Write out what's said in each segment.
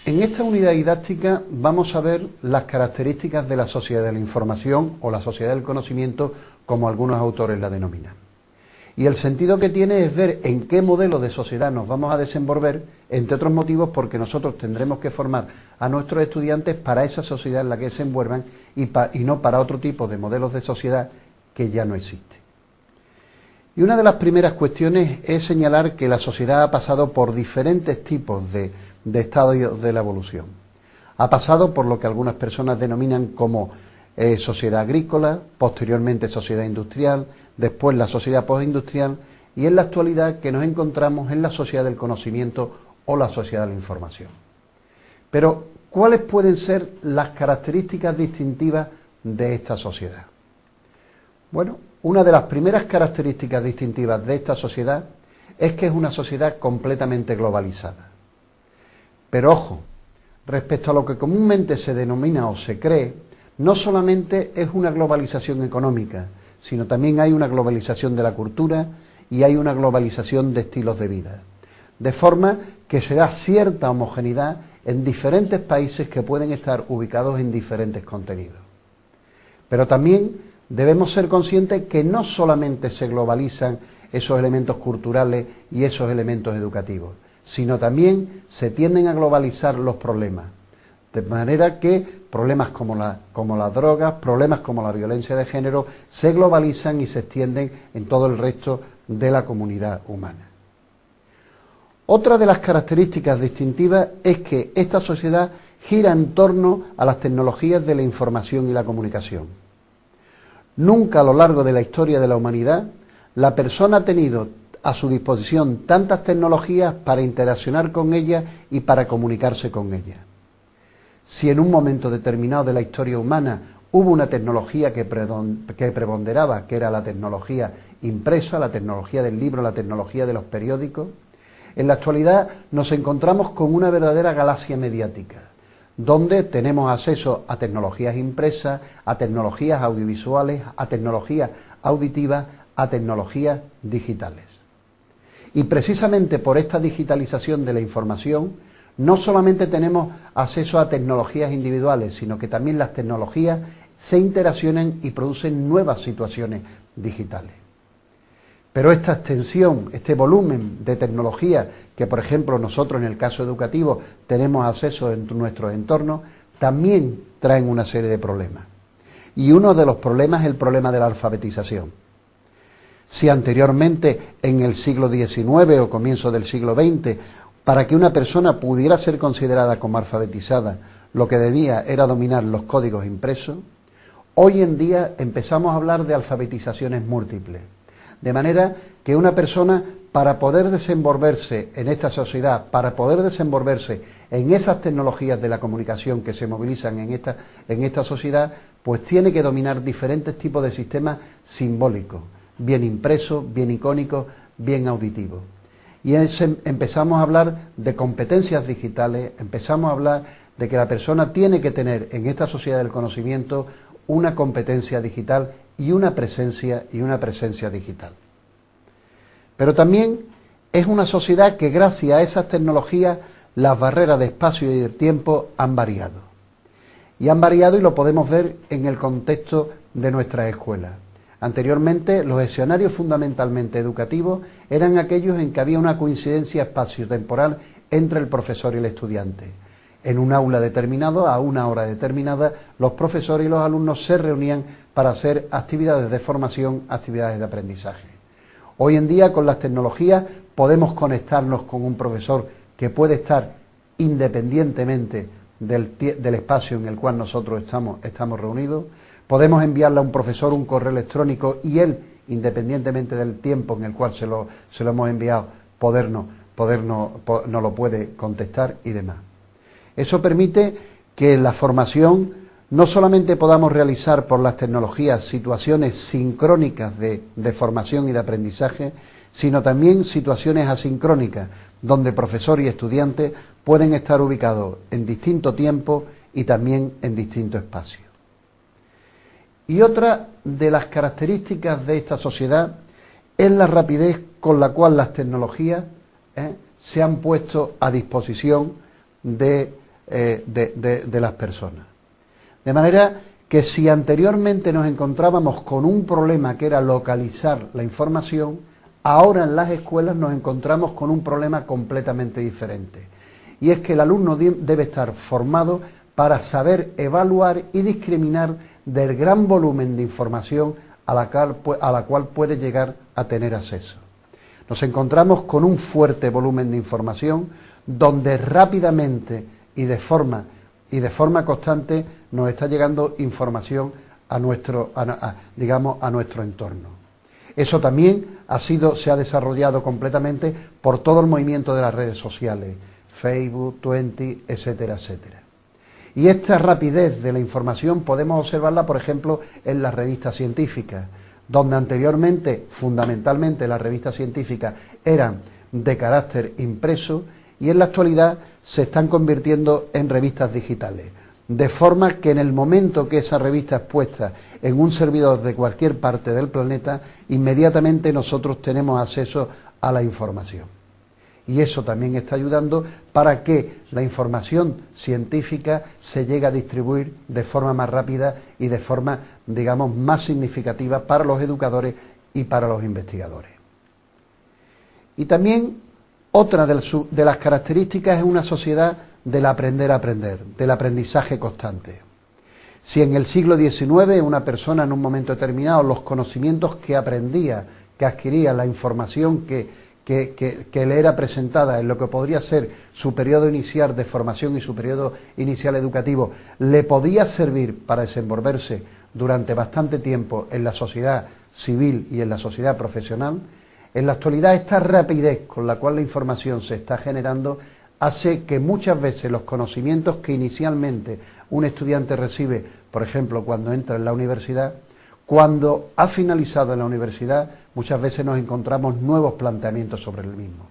En esta unidad didáctica vamos a ver las características de la sociedad de la información o la sociedad del conocimiento, como algunos autores la denominan. Y el sentido que tiene es ver en qué modelo de sociedad nos vamos a desenvolver, entre otros motivos porque nosotros tendremos que formar a nuestros estudiantes para esa sociedad en la que se envuelvan y no para otro tipo de modelos de sociedad que ya no existe. Y una de las primeras cuestiones es señalar que la sociedad ha pasado por diferentes tipos de estadios de la evolución. Ha pasado por lo que algunas personas denominan como sociedad agrícola, posteriormente sociedad industrial, después la sociedad postindustrial y en la actualidad que nos encontramos en la sociedad del conocimiento o la sociedad de la información. Pero, ¿cuáles pueden ser las características distintivas de esta sociedad? Bueno, una de las primeras características distintivas de esta sociedad es que es una sociedad completamente globalizada. Pero ojo, respecto a lo que comúnmente se denomina o se cree, no solamente es una globalización económica, sino también hay una globalización de la cultura y hay una globalización de estilos de vida. De forma que se da cierta homogeneidad en diferentes países que pueden estar ubicados en diferentes contenidos. Pero también debemos ser conscientes que no solamente se globalizan esos elementos culturales y esos elementos educativos, sino también se tienden a globalizar los problemas. De manera que problemas como las drogas, problemas como la violencia de género, se globalizan y se extienden en todo el resto de la comunidad humana. Otra de las características distintivas es que esta sociedad gira en torno a las tecnologías de la información y la comunicación. Nunca a lo largo de la historia de la humanidad la persona ha tenido a su disposición tantas tecnologías para interaccionar con ellas y para comunicarse con ellas. Si en un momento determinado de la historia humana hubo una tecnología que preponderaba, que era la tecnología impresa, la tecnología del libro, la tecnología de los periódicos, en la actualidad nos encontramos con una verdadera galaxia mediática, donde tenemos acceso a tecnologías impresas, a tecnologías audiovisuales, a tecnologías auditivas, a tecnologías digitales. Y precisamente por esta digitalización de la información, no solamente tenemos acceso a tecnologías individuales, sino que también las tecnologías se interaccionan y producen nuevas situaciones digitales. Pero esta extensión, este volumen de tecnología que, por ejemplo, nosotros en el caso educativo tenemos acceso en nuestros entornos, también traen una serie de problemas. Y uno de los problemas es el problema de la alfabetización. Si anteriormente, en el siglo XIX o comienzo del siglo XX, para que una persona pudiera ser considerada como alfabetizada, lo que debía era dominar los códigos impresos, hoy en día empezamos a hablar de alfabetizaciones múltiples. De manera que una persona, para poder desenvolverse en esta sociedad, para poder desenvolverse en esas tecnologías de la comunicación que se movilizan en esta sociedad, pues tiene que dominar diferentes tipos de sistemas simbólicos, bien impresos, bien icónicos, bien auditivos. Y empezamos a hablar de competencias digitales, empezamos a hablar de que la persona tiene que tener en esta sociedad del conocimiento una competencia digital y una presencia digital. Pero también es una sociedad que gracias a esas tecnologías las barreras de espacio y de tiempo han variado. Y han variado y lo podemos ver en el contexto de nuestras escuelas. Anteriormente, los escenarios fundamentalmente educativos eran aquellos en que había una coincidencia espaciotemporal entre el profesor y el estudiante. En un aula determinado, a una hora determinada, los profesores y los alumnos se reunían para hacer actividades de formación, actividades de aprendizaje. Hoy en día, con las tecnologías, podemos conectarnos con un profesor que puede estar independientemente del espacio en el cual nosotros estamos reunidos. Podemos enviarle a un profesor un correo electrónico y él, independientemente del tiempo en el cual se lo hemos enviado, no lo puede contestar y demás. Eso permite que en la formación no solamente podamos realizar por las tecnologías situaciones sincrónicas de formación y de aprendizaje, sino también situaciones asincrónicas, donde profesor y estudiante pueden estar ubicados en distinto tiempo y también en distinto espacio. Y otra de las características de esta sociedad es la rapidez con la cual las tecnologías se han puesto a disposición de de las personas. De manera que si anteriormente nos encontrábamos con un problema que era localizar la información, ahora en las escuelas nos encontramos con un problema completamente diferente. Y es que el alumno debe estar formado para saber evaluar y discriminar del gran volumen de información a la cual puede llegar a tener acceso. Nos encontramos con un fuerte volumen de información donde rápidamente y de forma constante nos está llegando información a nuestro entorno. Eso también se ha desarrollado completamente por todo el movimiento de las redes sociales, Facebook, Twenty, etcétera, etcétera. Y esta rapidez de la información podemos observarla, por ejemplo, en las revistas científicas, donde anteriormente, fundamentalmente, las revistas científicas eran de carácter impreso y en la actualidad se están convirtiendo en revistas digitales. De forma que en el momento que esa revista es puesta en un servidor de cualquier parte del planeta, inmediatamente nosotros tenemos acceso a la información. Y eso también está ayudando para que la información científica se llegue a distribuir de forma más rápida y de forma, digamos, más significativa para los educadores y para los investigadores. Y también otra de las características es una sociedad del aprender a aprender, del aprendizaje constante. Si en el siglo XIX una persona en un momento determinado los conocimientos que aprendía, que adquiría, la información que le era presentada en lo que podría ser su periodo inicial de formación y su periodo inicial educativo, le podía servir para desenvolverse durante bastante tiempo en la sociedad civil y en la sociedad profesional, en la actualidad esta rapidez con la cual la información se está generando hace que muchas veces los conocimientos que inicialmente un estudiante recibe, por ejemplo, cuando entra en la universidad, cuando ha finalizado en la universidad, muchas veces nos encontramos nuevos planteamientos sobre el mismo.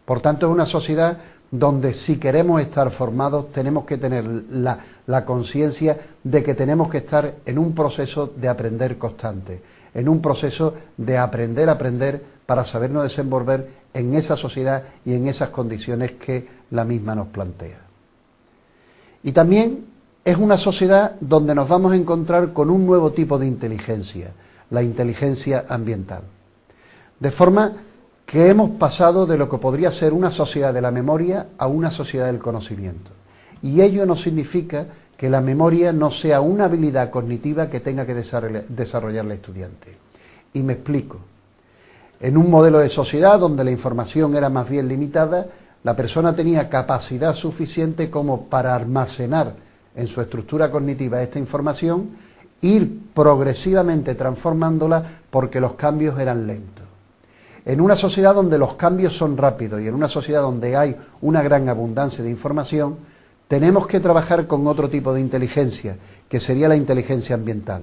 Por tanto, es una sociedad donde si queremos estar formados tenemos que tener la conciencia de que tenemos que estar en un proceso de aprender constante, en un proceso de aprender a aprender para sabernos desenvolver en esa sociedad y en esas condiciones que la misma nos plantea. Y también es una sociedad donde nos vamos a encontrar con un nuevo tipo de inteligencia, la inteligencia ambiental. De forma que hemos pasado de lo que podría ser una sociedad de la memoria a una sociedad del conocimiento. Y ello no significa que la memoria no sea una habilidad cognitiva que tenga que desarrollar el estudiante. Y me explico. En un modelo de sociedad donde la información era más bien limitada, la persona tenía capacidad suficiente como para almacenar en su estructura cognitiva esta información, ir progresivamente transformándola porque los cambios eran lentos. En una sociedad donde los cambios son rápidos y en una sociedad donde hay una gran abundancia de información, tenemos que trabajar con otro tipo de inteligencia, que sería la inteligencia ambiental.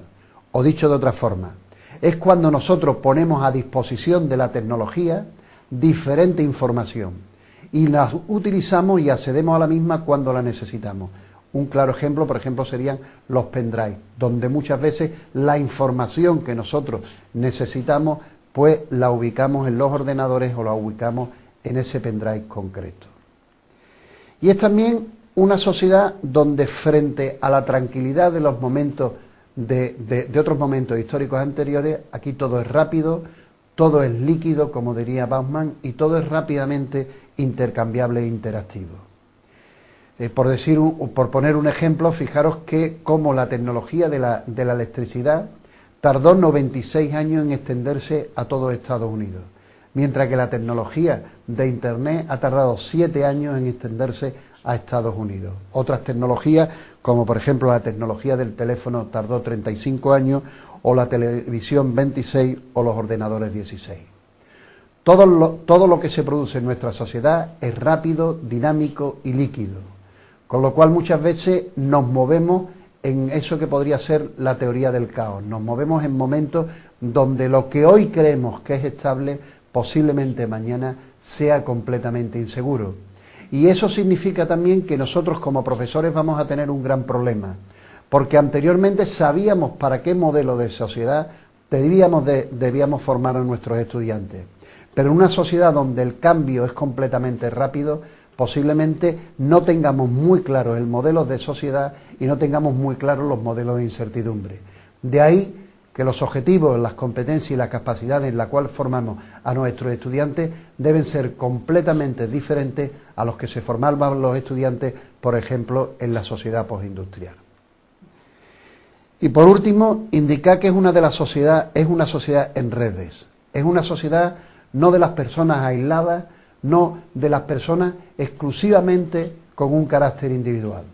O dicho de otra forma, es cuando nosotros ponemos a disposición de la tecnología diferente información y la utilizamos y accedemos a la misma cuando la necesitamos. Un claro ejemplo, por ejemplo, serían los pendrive, donde muchas veces la información que nosotros necesitamos, pues la ubicamos en los ordenadores o la ubicamos en ese pendrive concreto. Y es también una sociedad donde frente a la tranquilidad de los momentos, de otros momentos históricos anteriores, aquí todo es rápido, todo es líquido, como diría Bauman, y todo es rápidamente intercambiable e interactivo. Por poner un ejemplo, fijaros que como la tecnología de la electricidad tardó 96 años en extenderse a todo Estados Unidos, mientras que la tecnología de Internet ha tardado 7 años en extenderse a Estados Unidos. Otras tecnologías, como por ejemplo la tecnología del teléfono, tardó 35 años, o la televisión 26, o los ordenadores 16. Todo lo que se produce en nuestra sociedad es rápido, dinámico y líquido, con lo cual muchas veces nos movemos en eso que podría ser la teoría del caos. Nos movemos en momentos donde lo que hoy creemos que es estable, posiblemente mañana sea completamente inseguro. Y eso significa también que nosotros como profesores vamos a tener un gran problema, porque anteriormente sabíamos para qué modelo de sociedad debíamos formar a nuestros estudiantes. Pero en una sociedad donde el cambio es completamente rápido, posiblemente no tengamos muy claro el modelo de sociedad y no tengamos muy claros los modelos de incertidumbre. De ahí que los objetivos, las competencias y las capacidades en las cuales formamos a nuestros estudiantes deben ser completamente diferentes a los que se formaban los estudiantes, por ejemplo, en la sociedad postindustrial. Y por último, indicar que es una sociedad en redes, es una sociedad no de las personas aisladas, no de las personas exclusivamente con un carácter individual.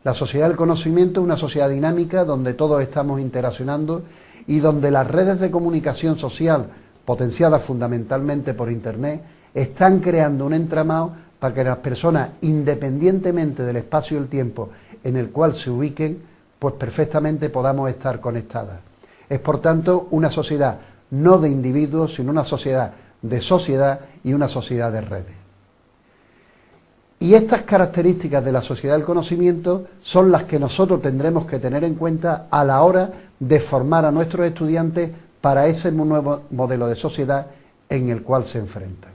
La sociedad del conocimiento es una sociedad dinámica donde todos estamos interaccionando y donde las redes de comunicación social, potenciadas fundamentalmente por Internet, están creando un entramado para que las personas, independientemente del espacio y el tiempo en el cual se ubiquen, pues perfectamente podamos estar conectadas. Es por tanto una sociedad no de individuos, sino una sociedad de sociedad y una sociedad de redes. Y estas características de la sociedad del conocimiento son las que nosotros tendremos que tener en cuenta a la hora de formar a nuestros estudiantes para ese nuevo modelo de sociedad en el cual se enfrentan.